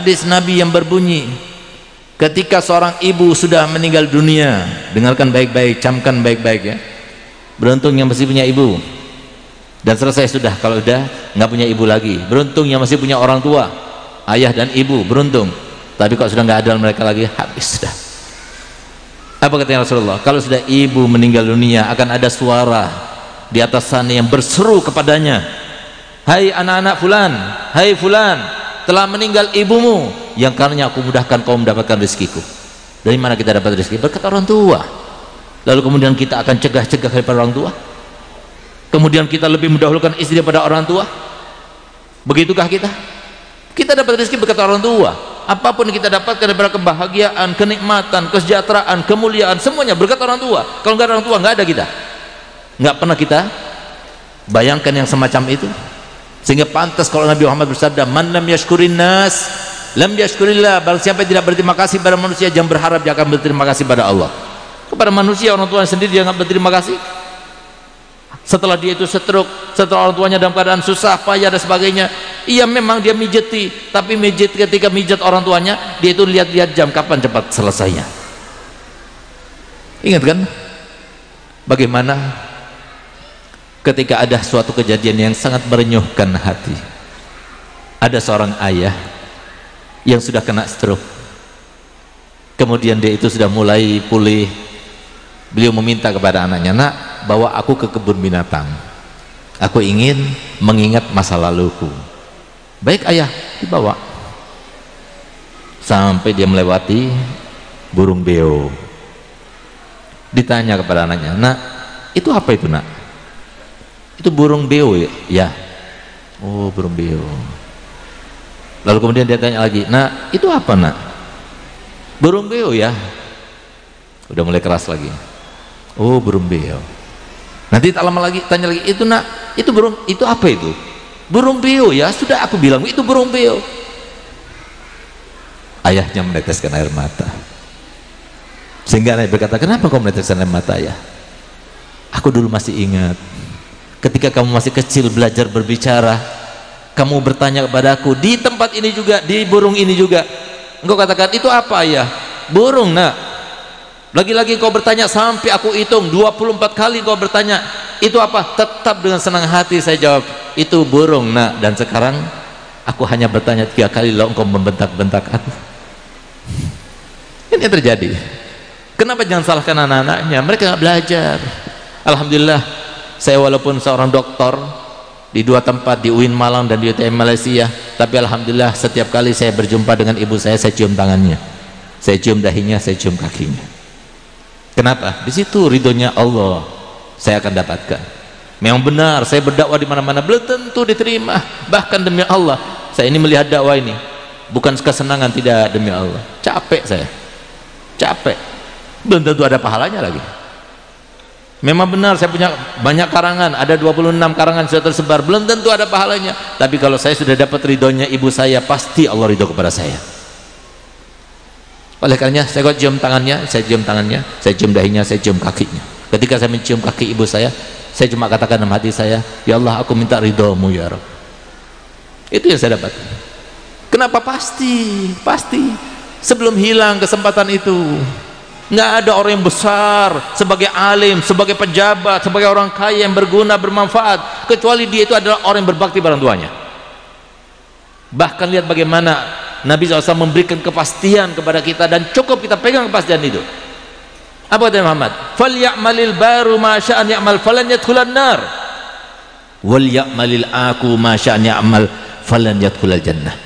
Hadis Nabi yang berbunyi, ketika seorang ibu sudah meninggal dunia, dengarkan baik-baik, camkan baik-baik ya, beruntung yang masih punya ibu, dan selesai sudah. Kalau udah nggak punya ibu lagi, beruntung yang masih punya orang tua, ayah dan ibu, beruntung. Tapi kalau sudah nggak ada mereka lagi, habis sudah. Apa katanya Rasulullah? Kalau sudah ibu meninggal dunia, akan ada suara di atas sana yang berseru kepadanya, hai anak-anak fulan, hai fulan, telah meninggal ibumu yang karenanya aku mudahkan kau mendapatkan rezekiku. Dari mana kita dapat rezeki? Berkat orang tua. Lalu kemudian kita akan cegah-cegah daripada orang tua, kemudian kita lebih mendahulukan istri daripada orang tua. Begitukah kita? Kita dapat rezeki berkat orang tua. Apapun yang kita dapatkan daripada kebahagiaan, kenikmatan, kesejahteraan, kemuliaan, semuanya berkat orang tua. Kalau nggak ada orang tua, nggak ada kita. Nggak pernah kita bayangkan yang semacam itu. Sehingga pantas kalau Nabi Muhammad bersabda, man lam yashkurin nas lam yashkurillah, barang siapa yang tidak berterima kasih pada manusia, jangan berharap dia akan berterima kasih pada Allah. Kepada manusia, orang tuanya sendiri dia nggak berterima kasih. Setelah dia itu stroke, setelah orang tuanya dalam keadaan susah, payah dan sebagainya, iya memang dia mijeti, tapi ketika mijet orang tuanya, dia itu lihat-lihat jam kapan cepat selesainya. Ingat kan bagaimana ketika ada suatu kejadian yang sangat merenyuhkan hati. Ada seorang ayah yang sudah kena stroke, kemudian dia itu sudah mulai pulih. Beliau meminta kepada anaknya, nak, bawa aku ke kebun binatang, aku ingin mengingat masa laluku. Baik ayah, dibawa sampai dia melewati burung beo. Ditanya kepada anaknya, nak, itu apa itu nak? Itu burung beo ya? Ya. Oh, burung beo. Lalu kemudian dia tanya lagi, nah itu apa nak? Burung beo ya. Udah mulai keras lagi. Oh, burung beo. Nanti tak lama lagi tanya lagi, itu nak, itu burung, itu apa itu? Burung beo ya. Sudah aku bilang itu burung beo. Ayahnya meneteskan air mata. Sehingga ayah berkata, kenapa kau meneteskan air mata ya? Aku dulu masih ingat ketika kamu masih kecil belajar berbicara, kamu bertanya kepadaku di tempat ini juga, di burung ini juga. Engkau katakan, itu apa ya? Burung nak. Lagi-lagi kau bertanya sampai aku hitung 24 kali kau bertanya, itu apa? Tetap dengan senang hati saya jawab, itu burung nak. Dan sekarang aku hanya bertanya 3 kali, lalu engkau membentak-bentak aku. Ini yang terjadi. Kenapa jangan salahkan anak-anaknya? Mereka nggak belajar. Alhamdulillah, saya walaupun seorang doktor di 2 tempat, di UIN Malang dan di UTM Malaysia, tapi alhamdulillah setiap kali saya berjumpa dengan ibu saya cium tangannya, saya cium dahinya, saya cium kakinya. Kenapa? Di situ ridhonya Allah saya akan dapatkan. Memang benar, saya berdakwah di mana-mana belum tentu diterima. Bahkan demi Allah, saya ini melihat dakwah ini bukan kesenangan, tidak, demi Allah. Capek saya, capek. Belum tentu ada pahalanya lagi. Memang benar saya punya banyak karangan, ada 26 karangan sudah tersebar, belum tentu ada pahalanya. Tapi kalau saya sudah dapat ridhonya ibu saya, pasti Allah ridho kepada saya. Oleh karenanya saya kok cium tangannya, saya cium tangannya, saya cium dahinya, saya cium kakinya. Ketika saya mencium kaki ibu saya cuma katakan dalam hati saya, ya Allah, aku minta ridhomu ya Rabb. Itu yang saya dapat. Kenapa? Pasti sebelum hilang kesempatan itu. Nggak ada orang yang besar sebagai alim, sebagai pejabat, sebagai orang kaya yang berguna, bermanfaat, kecuali dia itu adalah orang yang berbakti pada orang tuanya. Bahkan lihat bagaimana Nabi SAW memberikan kepastian kepada kita, dan cukup kita pegang kepastian itu. Apa kata Muhammad? Falyamalil baru ma sya'an ya'mal falan yadkhulan nar, wal ya'malil aku ma sya'an ya'mal falan yadkhulal jannah.